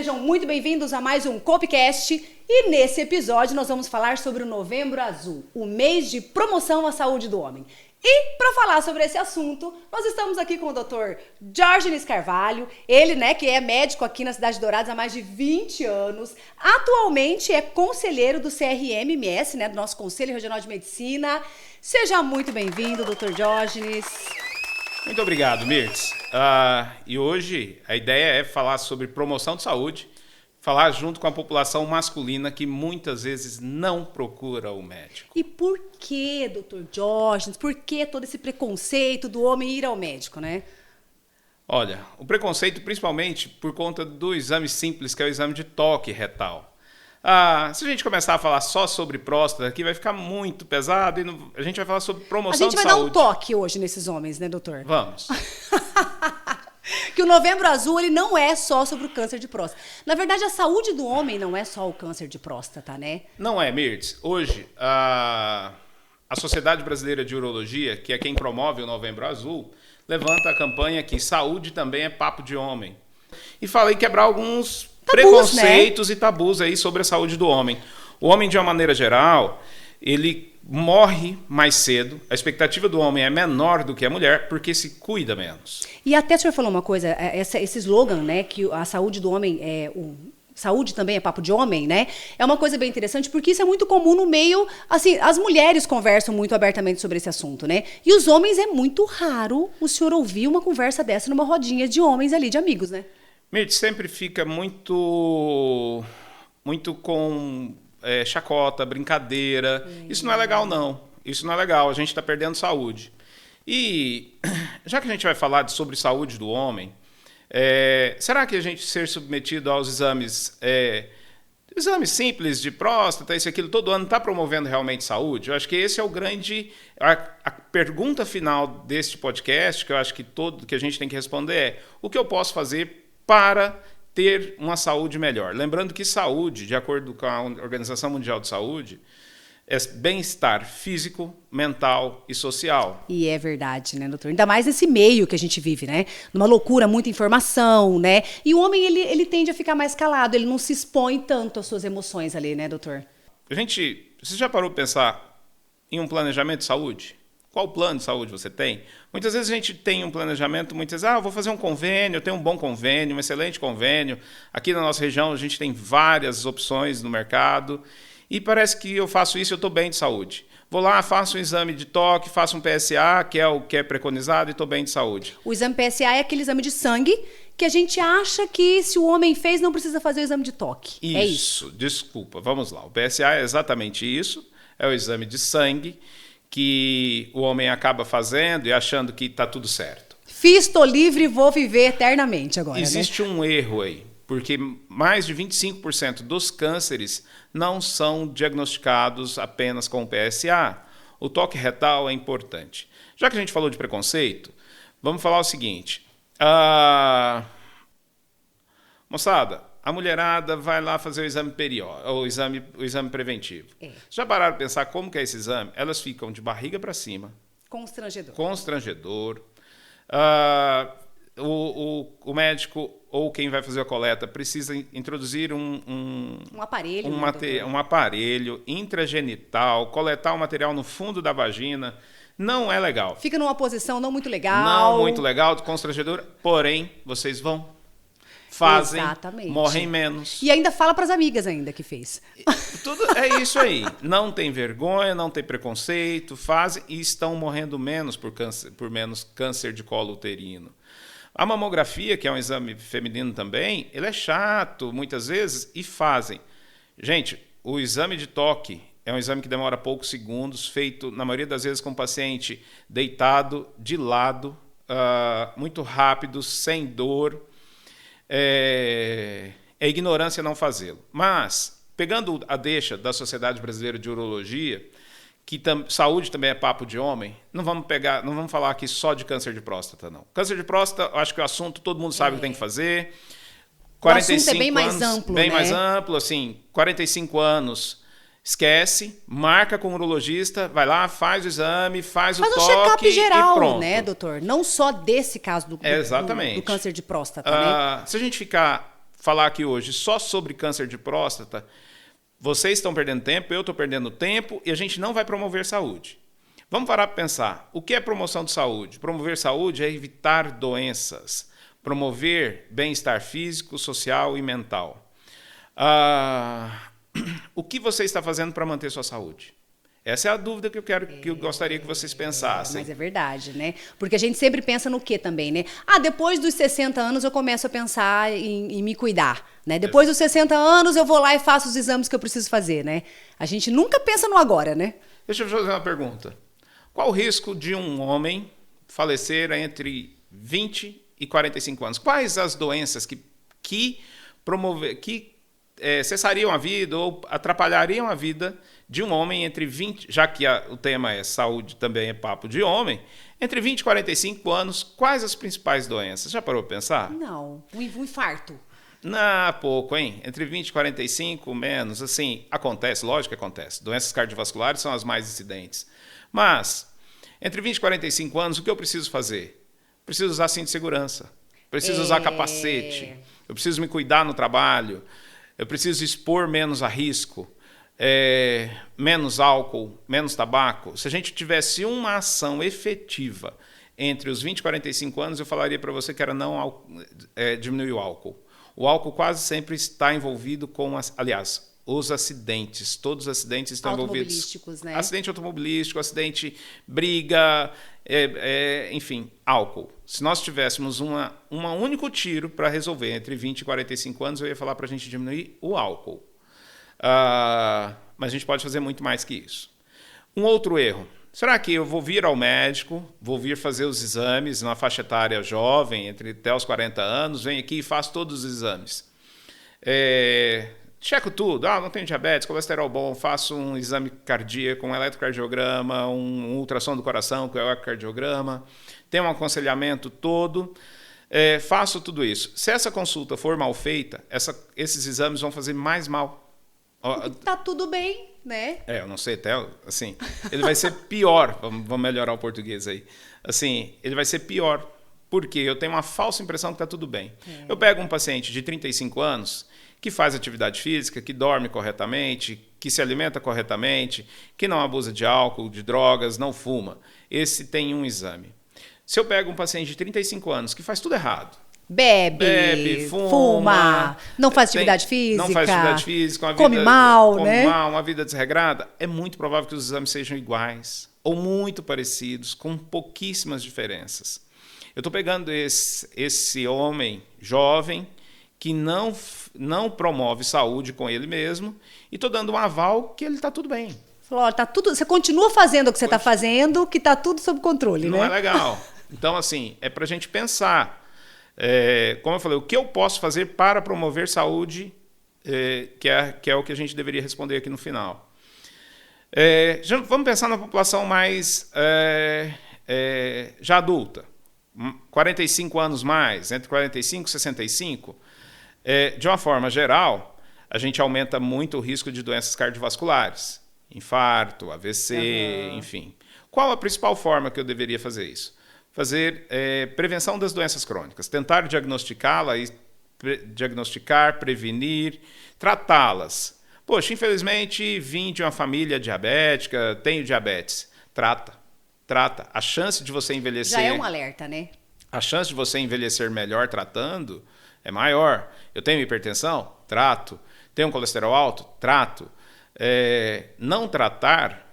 sejam muito bem-vindos a mais um Copcast. E nesse episódio nós vamos falar sobre o Novembro Azul, o mês de promoção à saúde do homem. E para falar sobre esse assunto, nós estamos aqui com o Dr. Diógenes Carvalho, ele, que é médico aqui na Cidade de Dourados há mais de 20 anos, atualmente é conselheiro do CRM-MS, do nosso Conselho Regional de Medicina. Seja muito bem-vindo, Dr. Diógenes. Muito obrigado, Mirtz. E hoje a ideia é falar sobre promoção de saúde, falar junto com a população masculina que muitas vezes não procura o médico. E por que, Dr. Diógenes, por que todo esse preconceito do homem ir ao médico, né? Olha, o preconceito principalmente por conta do exame simples, que é o exame de toque retal. Se a gente começar a falar só sobre próstata aqui, vai ficar muito pesado e a gente vai falar sobre promoção de saúde. A gente vai dar um toque hoje nesses homens, né, doutor? Vamos. Que o Novembro Azul, ele não é só sobre o câncer de próstata. Na verdade, a saúde do homem não é só o câncer de próstata, né? Não é, Mirtz. Hoje, a Sociedade Brasileira de Urologia, que é quem promove o Novembro Azul, levanta a campanha que saúde também é papo de homem. E falei quebrar alguns preconceitos, né? E tabus aí sobre a saúde do homem. O homem, de uma maneira geral, ele morre mais cedo, a expectativa do homem é menor do que a mulher, porque se cuida menos. E até o senhor falou uma coisa, esse slogan, que a saúde do homem saúde também é papo de homem, né? É uma coisa bem interessante, porque isso é muito comum no meio, assim, as mulheres conversam muito abertamente sobre esse assunto, né? E os homens é muito raro o senhor ouvir uma conversa dessa numa rodinha de homens ali, de amigos, né? Mirtz, sempre fica muito com chacota, brincadeira. Isso não é legal, não. Isso não é legal. A gente está perdendo saúde. E já que a gente vai falar sobre saúde do homem, será que a gente ser submetido aos exames simples de próstata, isso e aquilo, todo ano está promovendo realmente saúde? Eu acho que esse é o grande... A pergunta final deste podcast, que eu acho que a gente tem que responder é: o que eu posso fazer para ter uma saúde melhor? Lembrando que saúde, de acordo com a Organização Mundial de Saúde, é bem-estar físico, mental e social. E é verdade, né, doutor? Ainda mais nesse meio que a gente vive, né? Numa loucura, muita informação, né? E o homem, ele tende a ficar mais calado, ele não se expõe tanto às suas emoções ali, né, doutor? Você já parou para pensar em um planejamento de saúde? Qual plano de saúde você tem? Muitas vezes a gente tem um planejamento, muitas vezes, eu vou fazer um convênio, eu tenho um bom convênio, um excelente convênio. Aqui na nossa região a gente tem várias opções no mercado e parece que eu faço isso e eu estou bem de saúde. Vou lá, faço um exame de toque, faço um PSA, que é o que é preconizado, e estou bem de saúde. O exame PSA é aquele exame de sangue que a gente acha que se o homem fez não precisa fazer o exame de toque. Isso, é isso. Desculpa, vamos lá. O PSA é exatamente isso, é o exame de sangue que o homem acaba fazendo e achando que está tudo certo. Fiz, estou livre, vou viver eternamente agora. Existe um erro aí, porque mais de 25% dos cânceres não são diagnosticados apenas com o PSA. O toque retal é importante. Já que a gente falou de preconceito, vamos falar o seguinte. Moçada, a mulherada vai lá fazer o exame periódico, o exame preventivo. Já pararam para pensar como que é esse exame? Elas ficam de barriga para cima. Constrangedor. O médico ou quem vai fazer a coleta precisa introduzir um aparelho, um aparelho intragenital, coletar o material no fundo da vagina. Não é legal. Fica numa posição não muito legal. Não muito legal, constrangedor. Porém, vocês fazem, exatamente, morrem menos. E ainda fala para as amigas ainda que fez. Tudo é isso aí. Não tem vergonha, não tem preconceito, fazem e estão morrendo menos por menos câncer de colo uterino. A mamografia, que é um exame feminino também, ele é chato muitas vezes e fazem. Gente, o exame de toque é um exame que demora poucos segundos, feito na maioria das vezes com o paciente deitado, de lado, muito rápido, sem dor. É ignorância não fazê-lo. Mas, pegando a deixa da Sociedade Brasileira de Urologia, que saúde também é papo de homem, não vamos falar aqui só de câncer de próstata, não. Câncer de próstata, eu acho que o assunto todo mundo sabe o que tem que fazer. 45 o assunto é bem anos, mais amplo, bem mais amplo, assim, 45 anos, esquece, marca com o urologista, vai lá, faz o exame, faz o toque check-up geral, e pronto. Né, doutor? Não só desse caso do câncer de próstata, né? Se a gente ficar falar aqui hoje só sobre câncer de próstata, vocês estão perdendo tempo, eu estou perdendo tempo e a gente não vai promover saúde. Vamos parar para pensar. O que é promoção de saúde? Promover saúde é evitar doenças, promover bem-estar físico, social e mental. O que você está fazendo para manter sua saúde? Essa é a dúvida que eu gostaria que vocês pensassem. Mas é verdade, né? Porque a gente sempre pensa no quê também, né? Depois dos 60 anos eu começo a pensar em me cuidar, né? Depois dos 60 anos eu vou lá e faço os exames que eu preciso fazer, né? A gente nunca pensa no agora, né? Deixa eu fazer uma pergunta. Qual o risco de um homem falecer entre 20 e 45 anos? Quais as doenças que cessariam a vida ou atrapalhariam a vida de um homem entre 20, já que o tema é saúde, também é papo de homem, entre 20 e 45 anos, quais as principais doenças? Já parou para pensar? Não, um infarto. Não, pouco, hein? Entre 20 e 45, menos. Assim, acontece, lógico que acontece. Doenças cardiovasculares são as mais incidentes. Mas, entre 20 e 45 anos, o que eu preciso fazer? Preciso usar cinto de segurança. Preciso usar capacete. Eu preciso me cuidar no trabalho. Eu preciso expor menos a risco. Menos álcool, menos tabaco. Se a gente tivesse uma ação efetiva entre os 20 e 45 anos, eu falaria para você que era não diminuir o álcool. O álcool quase sempre está envolvido com, aliás, os acidentes. Todos os acidentes estão envolvidos. Automobilísticos, né? Acidente automobilístico, acidente, briga, enfim, álcool. Se nós tivéssemos um único tiro para resolver entre 20 e 45 anos, eu ia falar para a gente diminuir o álcool. Mas a gente pode fazer muito mais que isso. Um outro erro. Será que eu vou vir ao médico, vou vir fazer os exames na faixa etária jovem, até os 40 anos, venho aqui e faço todos os exames. Checo tudo. Não tenho diabetes, colesterol bom, faço um exame cardíaco, um eletrocardiograma, um ultrassom do coração, que é o ecocardiograma, tenho um aconselhamento todo, faço tudo isso. Se essa consulta for mal feita, esses exames vão fazer mais mal. Tá tudo bem, né? Eu não sei até, assim, ele vai ser pior, vamos melhorar o português aí. Assim, ele vai ser pior, porque eu tenho uma falsa impressão que tá tudo bem. Eu pego um paciente de 35 anos que faz atividade física, que dorme corretamente, que se alimenta corretamente, que não abusa de álcool, de drogas, não fuma. Esse tem um exame. Se eu pego um paciente de 35 anos que faz tudo errado, Bebe, fuma, não faz atividade física, come mal, né? Uma vida desregrada, é muito provável que os exames sejam iguais ou muito parecidos, com pouquíssimas diferenças. Eu estou pegando esse homem jovem que não promove saúde com ele mesmo e estou dando um aval que ele está tudo bem. Falou, tá tudo, você continua fazendo o que você está fazendo, que está tudo sob controle, né? Não é legal. Então, assim, é para a gente pensar. Como eu falei, o que eu posso fazer para promover saúde, que é o que a gente deveria responder aqui no final. Vamos pensar na população mais já adulta, 45 anos mais, entre 45 e 65. De uma forma geral, a gente aumenta muito o risco de doenças cardiovasculares, infarto, AVC, enfim. Qual a principal forma que eu deveria fazer isso? Fazer prevenção das doenças crônicas, tentar diagnosticar, prevenir, tratá-las. Poxa, infelizmente vim de uma família diabética, tenho diabetes. Trata. A chance de você envelhecer... Já é um alerta, né? A chance de você envelhecer melhor tratando é maior. Eu tenho hipertensão? Trato. Tenho um colesterol alto? Trato. Não tratar...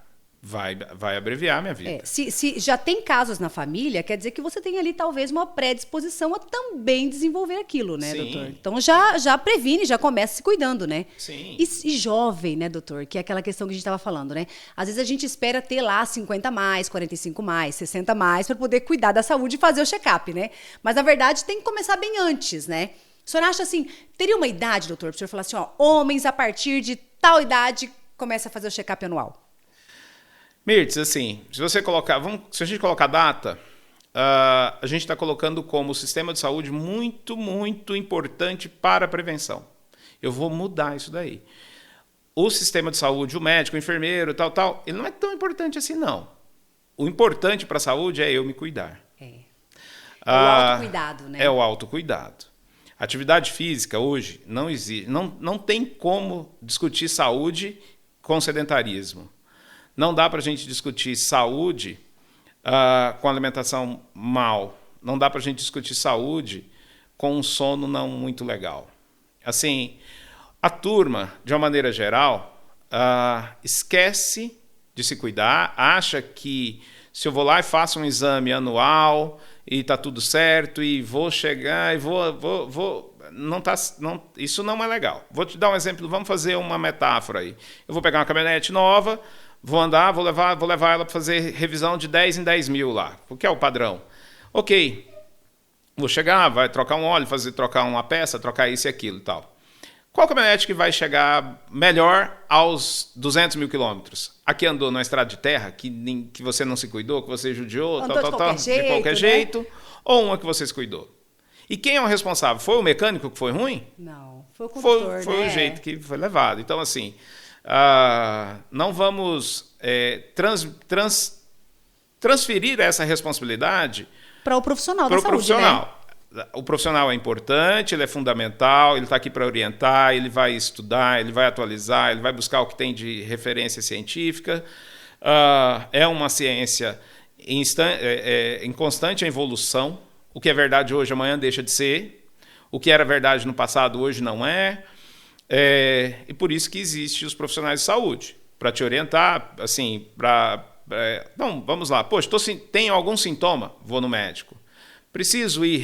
Vai abreviar a minha vida. Se já tem casos na família, quer dizer que você tem ali talvez uma predisposição a também desenvolver aquilo, né, Sim. doutor? Então já previne, já começa se cuidando, né? Sim. E jovem, né, doutor? Que é aquela questão que a gente estava falando, né? Às vezes a gente espera ter lá 50 mais, 45 mais, 60 mais, para poder cuidar da saúde e fazer o check-up, né? Mas na verdade tem que começar bem antes, né? O senhor acha assim, teria uma idade, doutor, para o senhor falar assim, homens a partir de tal idade começa a fazer o check-up anual? Mirtz, assim, se a gente colocar data, a gente está colocando como sistema de saúde muito, muito importante para a prevenção. Eu vou mudar isso daí. O sistema de saúde, o médico, o enfermeiro, tal, ele não é tão importante assim, não. O importante para a saúde é eu me cuidar. O autocuidado, né? É o autocuidado. Atividade física hoje não existe, não tem como discutir saúde com sedentarismo. Não dá para a gente discutir saúde com alimentação mal. Não dá para a gente discutir saúde com um sono não muito legal. Assim, a turma, de uma maneira geral, esquece de se cuidar, acha que se eu vou lá e faço um exame anual e está tudo certo e vou chegar e isso não é legal. Vou te dar um exemplo, vamos fazer uma metáfora aí. Eu vou pegar uma caminhonete nova, vou andar, vou levar ela para fazer revisão de 10 em 10 mil lá, porque é o padrão. Ok, vou chegar, vai trocar um óleo, trocar uma peça, trocar isso e aquilo e tal. Qual caminhonete que vai chegar melhor aos 200 mil quilômetros? A que andou na estrada de terra, que você não se cuidou, que você judiou, de qualquer jeito, ou uma que você se cuidou? E quem é o responsável? Foi o mecânico que foi ruim? Não, foi o condutor, Foi o jeito que foi levado. Então, assim, não vamos transferir essa responsabilidade para o profissional da saúde, né? O profissional é importante, ele é fundamental, ele está aqui para orientar, ele vai estudar, ele vai atualizar, ele vai buscar o que tem de referência científica. É uma ciência em constante evolução. O que é verdade hoje, amanhã deixa de ser. O que era verdade no passado, hoje não é. E por isso que existem os profissionais de saúde, para te orientar, assim, vamos lá. Poxa, tenho algum sintoma? Vou no médico. Preciso ir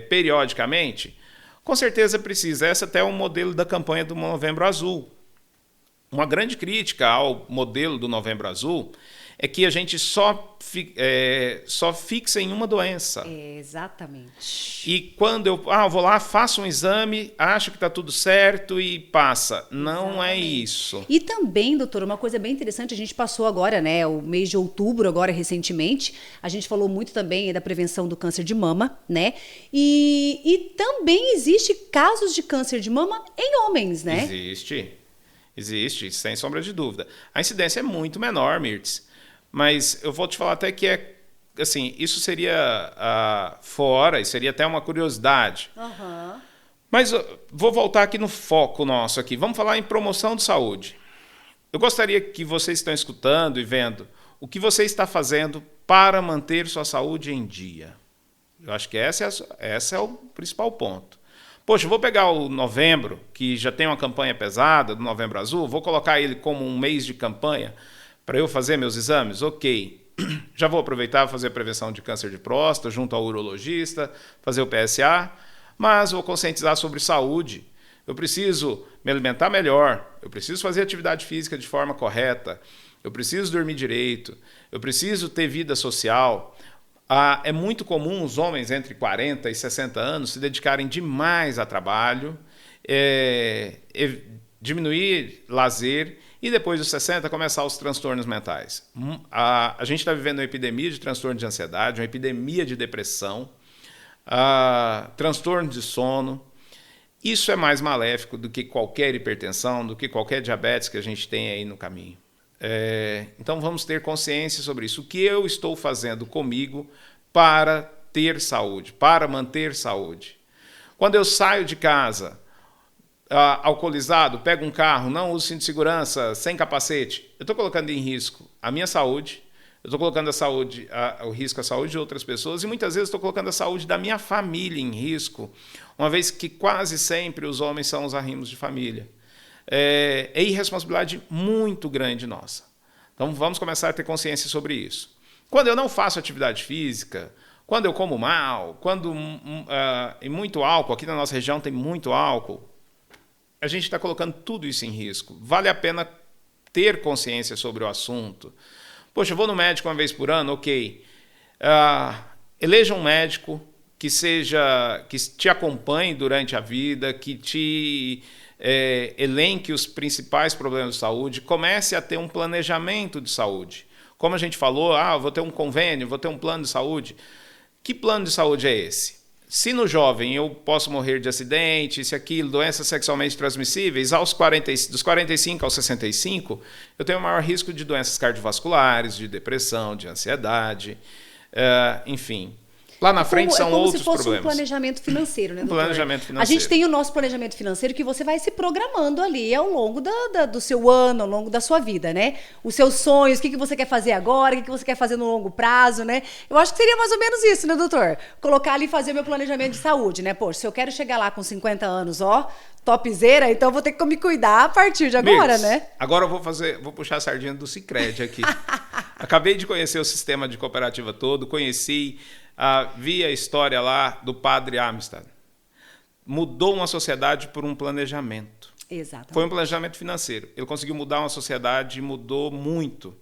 periodicamente? Com certeza precisa. Esse até é um modelo da campanha do Novembro Azul. Uma grande crítica ao modelo do Novembro Azul é que a gente só fixa em uma doença. Exatamente. E quando eu vou lá, faço um exame, acho que está tudo certo e passa. Não Exatamente. É isso. E também, doutor, uma coisa bem interessante, a gente passou agora, né, o mês de outubro, agora recentemente, a gente falou muito também da prevenção do câncer de mama, né? E também existe casos de câncer de mama em homens, né? Existe, sem sombra de dúvida. A incidência é muito menor, Mirtz. Mas eu vou te falar até que assim, isso seria fora, e seria até uma curiosidade. Uhum. Mas vou voltar aqui no foco nosso aqui. Vamos falar em promoção de saúde. Eu gostaria que vocês estão escutando e vendo o que você está fazendo para manter sua saúde em dia. Eu acho que esse é o principal ponto. Poxa, eu vou pegar o novembro, que já tem uma campanha pesada do Novembro Azul, vou colocar ele como um mês de campanha para eu fazer meus exames? Ok. Já vou aproveitar e fazer a prevenção de câncer de próstata junto ao urologista, fazer o PSA, mas vou conscientizar sobre saúde. Eu preciso me alimentar melhor, eu preciso fazer atividade física de forma correta, eu preciso dormir direito, eu preciso ter vida social. É muito comum os homens entre 40 e 60 anos se dedicarem demais a trabalho, diminuir lazer, e depois dos 60 começar os transtornos mentais. A gente está vivendo uma epidemia de transtorno de ansiedade, uma epidemia de depressão, transtorno de sono. Isso é mais maléfico do que qualquer hipertensão, do que qualquer diabetes que a gente tem aí no caminho. Então vamos ter consciência sobre isso. O que eu estou fazendo comigo para ter saúde, para manter saúde? Quando eu saio de casa alcoolizado, pego um carro, não uso cinto de segurança, sem capacete, eu estou colocando em risco a minha saúde, eu estou colocando o risco à saúde de outras pessoas e muitas vezes estou colocando a saúde da minha família em risco, uma vez que quase sempre os homens são os arrimos de família. É irresponsabilidade muito grande nossa. Então vamos começar a ter consciência sobre isso. Quando eu não faço atividade física, quando eu como mal, e muito álcool, aqui na nossa região tem muito álcool, a gente está colocando tudo isso em risco. Vale a pena ter consciência sobre o assunto. Poxa, eu vou no médico uma vez por ano, ok. Eleja um médico que te acompanhe durante a vida, que te elenque os principais problemas de saúde, comece a ter um planejamento de saúde. Como a gente falou, vou ter um convênio, vou ter um plano de saúde. Que plano de saúde é esse? Se no jovem eu posso morrer de acidente, doenças sexualmente transmissíveis, dos 45 aos 65, eu tenho maior risco de doenças cardiovasculares, de depressão, de ansiedade, enfim. Lá na frente são outros problemas. É como se fosse problemas. um planejamento financeiro, né, doutor? Planejamento financeiro. A gente tem o nosso planejamento financeiro que você vai se programando ali ao longo do seu ano, ao longo da sua vida, né? Os seus sonhos, o que você quer fazer agora, o que você quer fazer no longo prazo, né? Eu acho que seria mais ou menos isso, né, doutor? Colocar ali e fazer meu planejamento de saúde, né? Poxa, se eu quero chegar lá com 50 anos, ó, topzera, então eu vou ter que me cuidar a partir de agora, Mirtz, né? Agora eu vou puxar a sardinha do Sicredi aqui. Acabei de conhecer o sistema de cooperativa todo, conheci, vi a história lá do padre Amistad. Mudou uma sociedade por um planejamento. Exatamente. Foi um planejamento financeiro. Ele conseguiu mudar uma sociedade e mudou muito.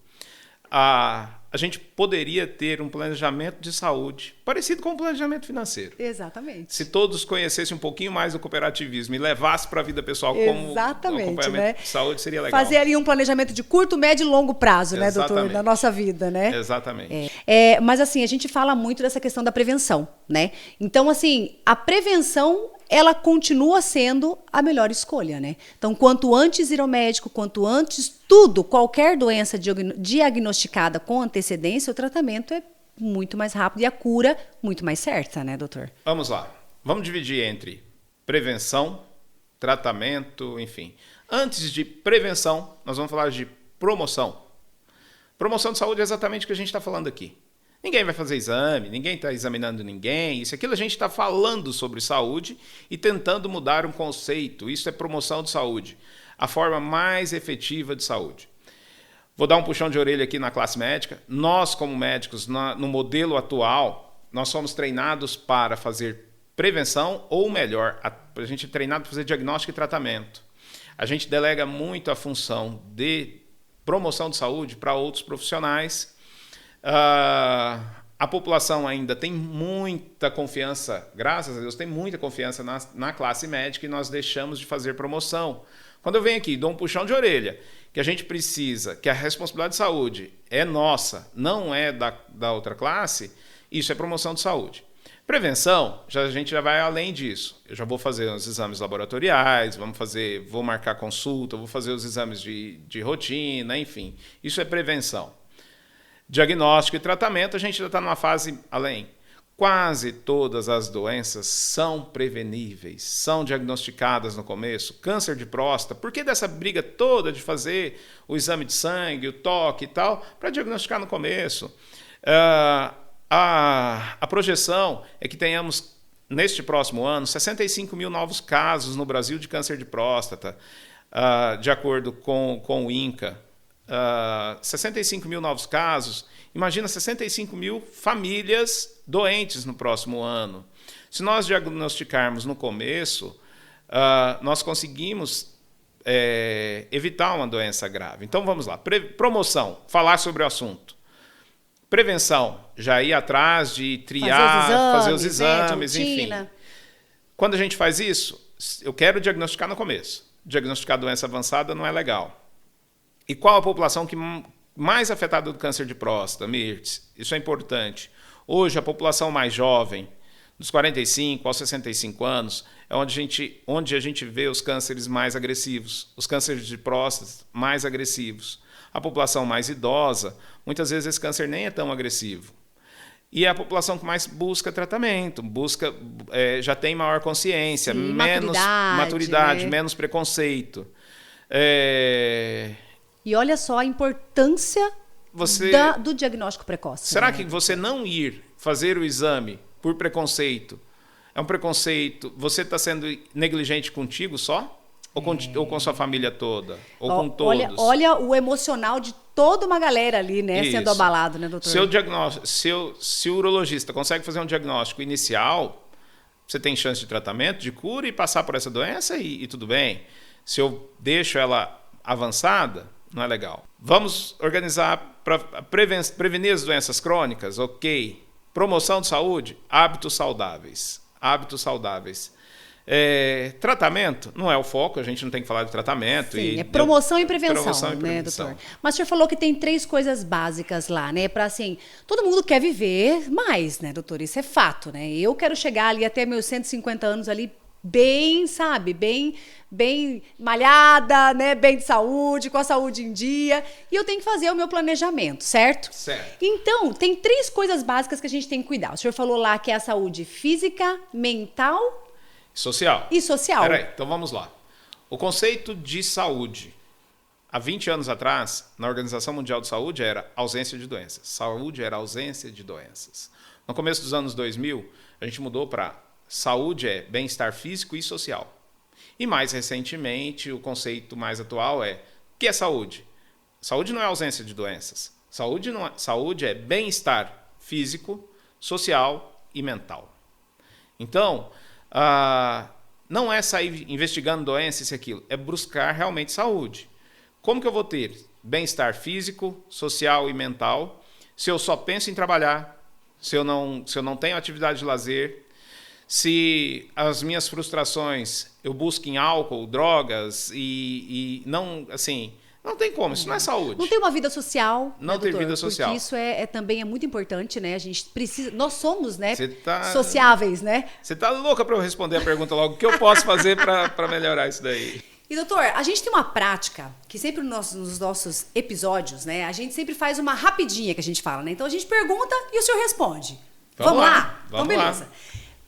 A gente poderia ter um planejamento de saúde parecido com o planejamento financeiro. Exatamente. Se todos conhecessem um pouquinho mais do cooperativismo e levassem para a vida pessoal como acompanhamento, né? De saúde, seria legal. Fazer ali um planejamento de curto, médio e longo prazo, né, doutor? Na nossa vida, né? Exatamente. Mas assim, a gente fala muito dessa questão da prevenção, né? Então, assim, a prevenção, ela continua sendo a melhor escolha, né? Então, quanto antes ir ao médico, quanto antes qualquer doença diagnosticada com antecedência, o tratamento é muito mais rápido e a cura muito mais certa, né, doutor? Vamos lá. Vamos dividir entre prevenção, tratamento, enfim. Antes de prevenção, nós vamos falar de promoção. Promoção de saúde é exatamente o que a gente está falando aqui. Ninguém vai fazer exame, ninguém está examinando ninguém. Isso aquilo a gente está falando sobre saúde e tentando mudar um conceito. Isso é promoção de saúde. A forma mais efetiva de saúde. Vou dar um puxão de orelha aqui na classe médica. Nós, como médicos, no modelo atual, nós somos treinados para fazer prevenção, ou melhor, a gente é treinado para fazer diagnóstico e tratamento. A gente delega muito a função de promoção de saúde para outros profissionais. A população ainda tem muita confiança, graças a Deus, tem muita confiança na classe médica e nós deixamos de fazer promoção. Quando eu venho aqui, dou um puxão de orelha, que a gente precisa, que a responsabilidade de saúde é nossa, não é da outra classe, isso é promoção de saúde. Prevenção, a gente já vai além disso. Eu já vou fazer os exames laboratoriais, vou marcar consulta, vou fazer os exames de rotina, enfim. Isso é prevenção. Diagnóstico e tratamento, a gente já está numa fase além. Quase todas as doenças são preveníveis, são diagnosticadas no começo. Câncer de próstata, por que dessa briga toda de fazer o exame de sangue, o toque e tal, para diagnosticar no começo? A projeção é que tenhamos, neste próximo ano, 65 mil novos casos no Brasil de câncer de próstata, de acordo com o INCA. 65 mil novos casos, imagina 65 mil famílias doentes no próximo ano. Se nós diagnosticarmos no começo, nós conseguimos evitar uma doença grave. Então vamos lá, promoção, falar sobre o assunto. Prevenção, já ir atrás de triar, fazer os exames, enfim. Quando a gente faz isso, eu quero diagnosticar no começo. Diagnosticar doença avançada não é legal. E qual a população que mais afetada do câncer de próstata, Mirtz? Isso é importante. Hoje, a população mais jovem, dos 45 aos 65 anos, é onde a gente vê os cânceres mais agressivos, os cânceres de próstata mais agressivos. A população mais idosa, muitas vezes esse câncer nem é tão agressivo. E é a população que mais busca tratamento, já tem maior consciência, sim, menos maturidade, né? Menos preconceito. E olha só a importância do diagnóstico precoce. Será que você não ir fazer o exame por preconceito é um preconceito? Você está sendo negligente contigo só? Ou com sua família toda? Ou com todos? Olha o emocional de toda uma galera ali, né? Isso. Sendo abalado, né, doutor? Se o urologista consegue fazer um diagnóstico inicial, você tem chance de tratamento, de cura e passar por essa doença e tudo bem. Se eu deixo ela avançada, não é legal. Vamos organizar para prevenir as doenças crônicas? Ok. Promoção de saúde? Hábitos saudáveis. Hábitos saudáveis. Tratamento não é o foco, a gente não tem que falar de tratamento. Sim, é promoção e prevenção, né, doutor? Mas o senhor falou que tem 3 coisas básicas lá, né? Para assim, todo mundo quer viver mais, né, doutor? Isso é fato, né? Eu quero chegar ali até meus 150 anos ali bem, sabe, bem malhada, né, bem de saúde, com a saúde em dia, e eu tenho que fazer o meu planejamento, certo? Certo. Então, tem 3 coisas básicas que a gente tem que cuidar. O senhor falou lá que é a saúde física, mental Social. e social. Peraí, então vamos lá. O conceito de saúde, há 20 anos atrás, na Organização Mundial de Saúde, era ausência de doenças. Saúde era ausência de doenças. No começo dos anos 2000, a gente mudou para saúde é bem-estar físico e social. E mais recentemente, o conceito mais atual é: o que é saúde? Saúde não é ausência de doenças. Saúde é bem-estar físico, social e mental. Então, não é sair investigando doença, isso e aquilo. É buscar realmente saúde. Como que eu vou ter bem-estar físico, social e mental se eu só penso em trabalhar, se eu não tenho atividade de lazer, se as minhas frustrações eu busco em álcool, drogas e não, assim, não tem como, isso não é saúde. Não tem uma vida social. Não né, tem doutor? vida social. Porque isso também é muito importante, né? A gente precisa, nós somos, né, Você tá- sociáveis, né? Você tá louca para eu responder a pergunta logo? O que eu posso fazer para melhorar isso daí? E doutor, a gente tem uma prática que sempre nos nossos episódios, né? A gente sempre faz uma rapidinha que a gente fala, né? Então a gente pergunta e o senhor responde. Vamos lá? Vamos então lá. beleza.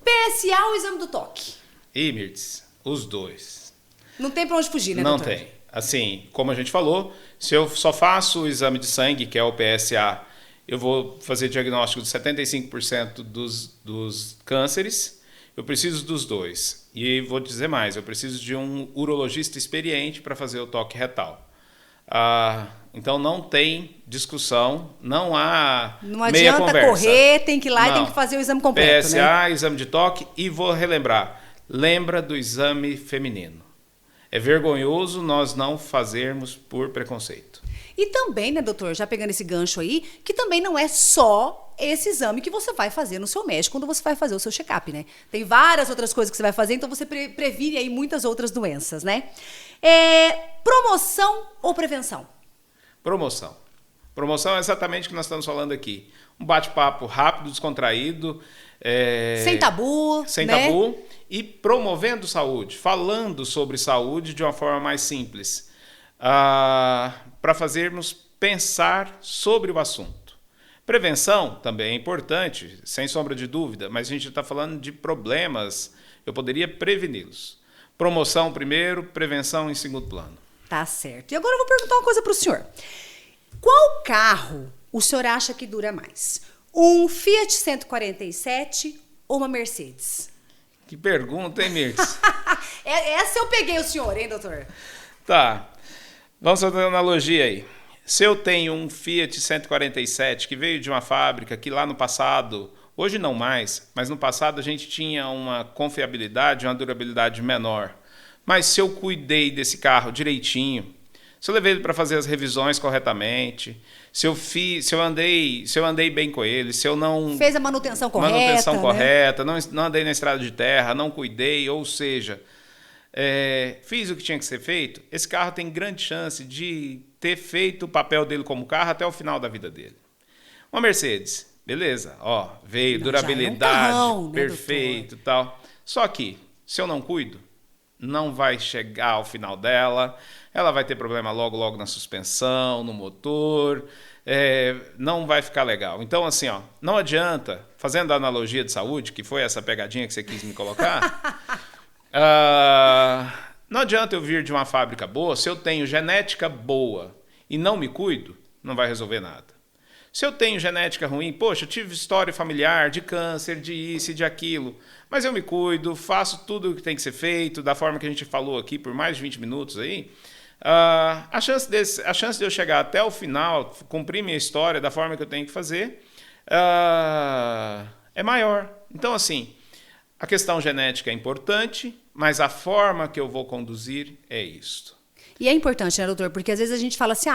PSA ou exame do toque? Ih, Mirtz, os dois. Não tem pra onde fugir, né, Não doutor? tem. Assim, como a gente falou, se eu só faço o exame de sangue, que é o PSA, eu vou fazer diagnóstico de 75% dos cânceres. Eu preciso dos dois. E vou dizer mais, eu preciso de um urologista experiente para fazer o toque retal. Então não tem discussão, não há Não meia adianta conversa. correr, tem que ir lá e Não. tem que fazer o exame completo, PSA, né? exame de toque, e vou relembrar, lembra do exame feminino. É vergonhoso nós não fazermos por preconceito. E também, né, doutor, já pegando esse gancho aí, que também não é só esse exame que você vai fazer no seu médico quando você vai fazer o seu check-up, né? Tem várias outras coisas que você vai fazer, então você previne aí muitas outras doenças, né? Promoção ou prevenção? Promoção. Promoção é exatamente o que nós estamos falando aqui. Um bate-papo rápido, descontraído. Sem tabu, Sem né? tabu. E promovendo saúde, falando sobre saúde de uma forma mais simples. Para fazermos pensar sobre o assunto. Prevenção também é importante, sem sombra de dúvida, mas a gente está falando de problemas, eu poderia preveni-los. Promoção primeiro, prevenção em segundo plano. Tá certo. E agora eu vou perguntar uma coisa pro senhor. Qual carro o senhor acha que dura mais? Um Fiat 147 ou uma Mercedes? Que pergunta, hein, Mirtz? Essa eu peguei o senhor, hein, doutor? Tá, vamos fazer uma analogia aí. Se eu tenho um Fiat 147 que veio de uma fábrica que lá no passado, hoje não mais, mas no passado a gente tinha uma confiabilidade, uma durabilidade menor. Mas se eu cuidei desse carro direitinho, se eu levei ele para fazer as revisões corretamente, se eu andei bem com ele, se eu não Fez a manutenção correta. manutenção né? correta, não andei na estrada de terra, não cuidei, ou seja, fiz o que tinha que ser feito, esse carro tem grande chance de ter feito o papel dele como carro até o final da vida dele. Uma Mercedes, beleza, veio, Não, durabilidade, já é um carrão, né, perfeito e tal. Só que, se eu não cuido, não vai chegar ao final dela, ela vai ter problema logo na suspensão, no motor, não vai ficar legal. Então, assim, não adianta, fazendo a analogia de saúde, que foi essa pegadinha que você quis me colocar, não adianta eu vir de uma fábrica boa, se eu tenho genética boa e não me cuido, não vai resolver nada. Se eu tenho genética ruim, poxa, eu tive história familiar de câncer, de isso e de aquilo, mas eu me cuido, faço tudo o que tem que ser feito, da forma que a gente falou aqui por mais de 20 minutos aí, a chance de eu chegar até o final, cumprir minha história da forma que eu tenho que fazer, é maior. Então, assim, a questão genética é importante, mas a forma que eu vou conduzir é isto. E é importante, né, doutor? Porque às vezes a gente fala assim,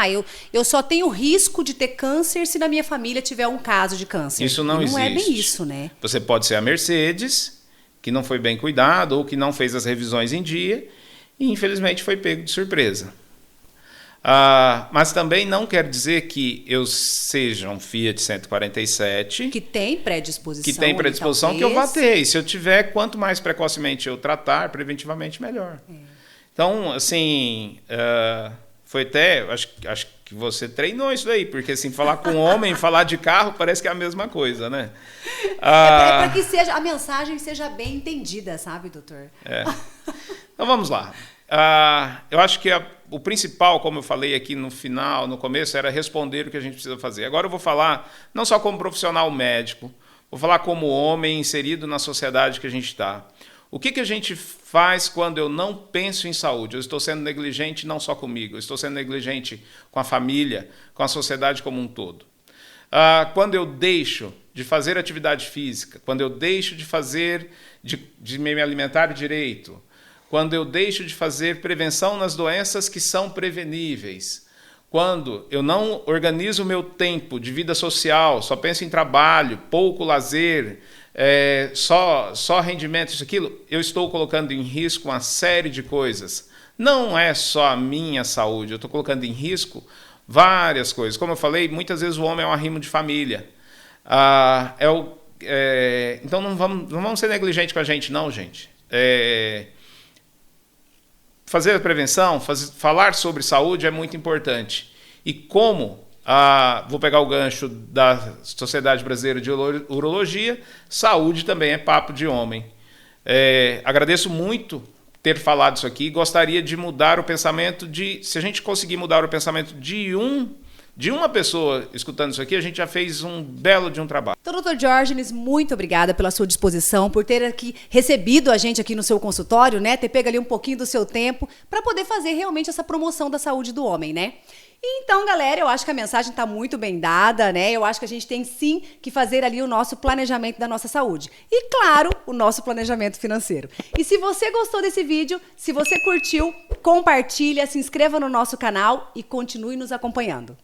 eu só tenho risco de ter câncer se na minha família tiver um caso de câncer. Isso não existe. Não é bem isso, né? Você pode ser a Mercedes, que não foi bem cuidado ou que não fez as revisões em dia e infelizmente foi pego de surpresa. Mas também não quer dizer que eu seja um Fiat 147... Que tem predisposição. Que tem predisposição que eu vá ter. E se eu tiver, quanto mais precocemente eu tratar, preventivamente, melhor. Então, assim, foi até... Acho que você treinou isso daí, porque assim, falar com homem, falar de carro, parece que é a mesma coisa, né? É para que a mensagem seja bem entendida, sabe, doutor? Então, vamos lá. Eu acho que o principal, como eu falei aqui no final, no começo, era responder o que a gente precisa fazer. Agora eu vou falar não só como profissional médico, vou falar como homem inserido na sociedade que a gente está. O que a gente faz quando eu não penso em saúde? Eu estou sendo negligente não só comigo, eu estou sendo negligente com a família, com a sociedade como um todo. Quando eu deixo de fazer atividade física, quando eu deixo de me alimentar direito, quando eu deixo de fazer prevenção nas doenças que são preveníveis, quando eu não organizo o meu tempo de vida social, só penso em trabalho, pouco lazer, só rendimento, isso, aquilo, eu estou colocando em risco uma série de coisas. Não é só a minha saúde, eu estou colocando em risco várias coisas. Como eu falei, muitas vezes o homem é um arrimo de família. Então não vamos ser negligentes com a gente, não, gente. Fazer a prevenção, falar sobre saúde é muito importante. E como, vou pegar o gancho da Sociedade Brasileira de Urologia, saúde também é papo de homem. Agradeço muito ter falado isso aqui, gostaria de mudar o pensamento se a gente conseguir mudar o pensamento de uma pessoa escutando isso aqui, a gente já fez um belo de um trabalho. Então, doutor Diógenes, muito obrigada pela sua disposição, por ter aqui recebido a gente aqui no seu consultório, né? Ter pego ali um pouquinho do seu tempo para poder fazer realmente essa promoção da saúde do homem, né? Então, galera, eu acho que a mensagem está muito bem dada, né? Eu acho que a gente tem sim que fazer ali o nosso planejamento da nossa saúde. E, claro, o nosso planejamento financeiro. E se você gostou desse vídeo, se você curtiu, compartilha, se inscreva no nosso canal e continue nos acompanhando.